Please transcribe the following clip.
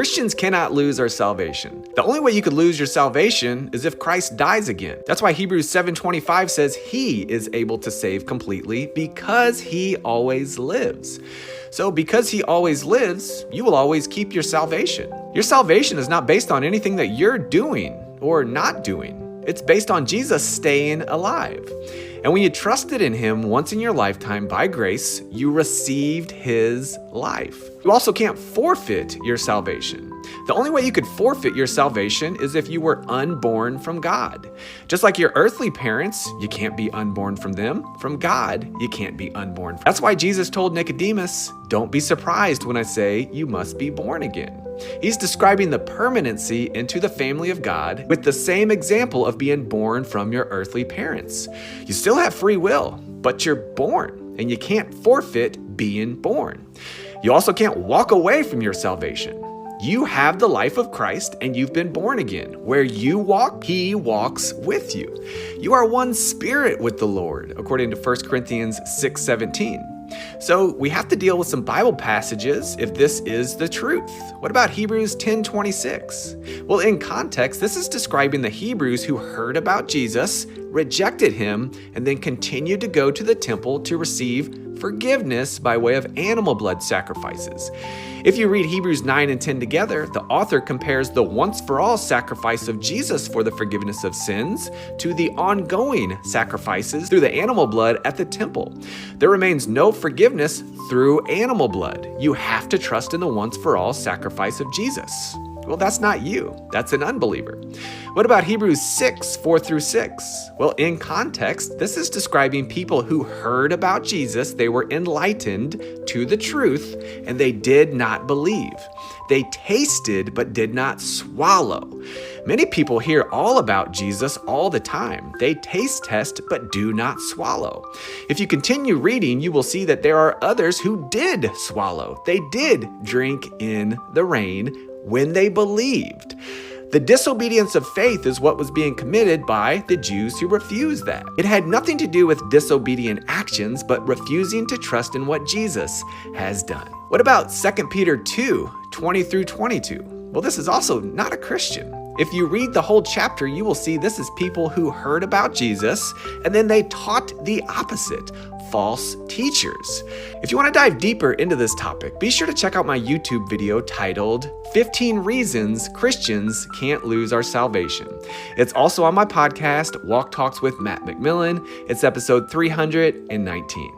Christians cannot lose our salvation. The only way you could lose your salvation is if Christ dies again. That's why Hebrews 7:25 says he is able to save completely because he always lives. So because he always lives, you will always keep your salvation. Your salvation is not based on anything that you're doing or not doing. It's based on Jesus staying alive. And when you trusted in him once in your lifetime by grace, you received his life. You also can't forfeit your salvation. The only way you could forfeit your salvation is if you were unborn from God. Just like your earthly parents, you can't be unborn from them. From God, you can't be unborn. That's why Jesus told Nicodemus, "Don't be surprised when I say you must be born again." He's describing the permanency into the family of God with the same example of being born from your earthly parents. You still have free will, but you're born, and you can't forfeit being born. You also can't walk away from your salvation. You have the life of Christ and you've been born again. Where you walk, he walks with you. You are one spirit with the Lord, according to 1 Corinthians 6:17. So we have to deal with some Bible passages if this is the truth. What about Hebrews 10:26? Well, in context, this is describing the Hebrews who heard about Jesus, rejected him, and then continued to go to the temple to receive forgiveness by way of animal blood sacrifices. If you read Hebrews 9 and 10 together, the author compares the once-for-all sacrifice of Jesus for the forgiveness of sins to the ongoing sacrifices through the animal blood at the temple. There remains no forgiveness through animal blood. You have to trust in the once-for-all sacrifice of Jesus. Well, that's not you. That's an unbeliever. What about Hebrews 6:4-6? Well, in context, this is describing people who heard about Jesus, they were enlightened to the truth, and they did not believe. They tasted but did not swallow. Many people hear all about Jesus all the time. They taste test but do not swallow. If you continue reading, you will see that there are others who did swallow. They did drink in the rain when they believed. The disobedience of faith is what was being committed by the Jews who refused that. It had nothing to do with disobedient actions, but refusing to trust in what Jesus has done. What about 2 Peter 2:20-22? Well, this is also not a Christian. If you read the whole chapter, you will see this is people who heard about Jesus and then they taught the opposite. False teachers. If you want to dive deeper into this topic, be sure to check out my YouTube video titled 15 Reasons Christians Can't Lose Our Salvation. It's also on my podcast, Walk Talks with Matt McMillan. It's episode 319.